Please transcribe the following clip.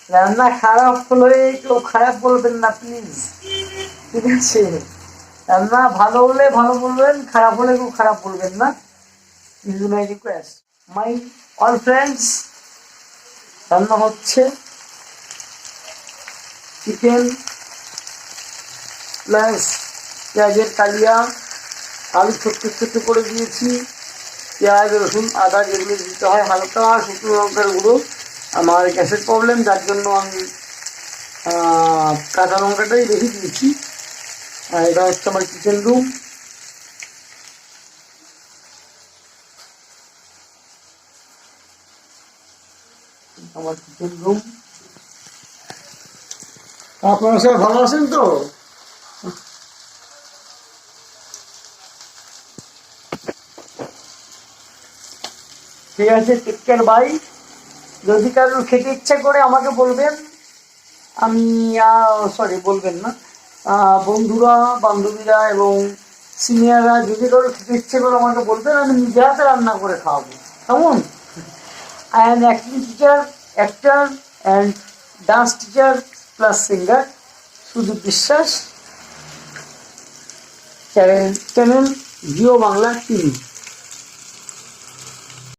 রান্না খারাপ হলে কেউ খারাপ বলবেন না প্লিজ, ঠিক আছে? রান্না ভালো হলে ভালো বলবেন, খারাপ হলে কেউ খারাপ বলবেন না। Is my request. My all friends, রান্না হচ্ছে চিকেন প্লাস পেঁয়াজের কালিয়া, আলু ছোট্ট ছোট্ট করে দিয়েছি, পেঁয়াজ রসুন আদা যেগুলো দিতে হয়, হালকা শুকনো লঙ্কার গুঁড়ো। আমার গ্যাসের প্রবলেম, যার জন্য আমি কাঁচা লঙ্কাটাই বেশি দিয়েছি। আর এটা হচ্ছে আমার কিচেন রুম। আমার কিচেন রুম। আপনারা সবাই ভালো আছেন তো? ঠিক আছে, টেক কেয়ার, বাই। যদি কারোর খেতে ইচ্ছা করে আমাকে বলবেন, আমি সরি বলবেন না, বন্ধুরা বান্ধবীরা এবং সিনিয়ররা যদি কারোর খেতে ইচ্ছে করে আমাকে বলবেন, আমি নিজে হাতে রান্না করে খাওয়াবো। কেমন? I am acting teacher, actor and dance teacher plus singer, Sudip বিশ্বাস, চ্যানেল জিও বাংলা টিভি।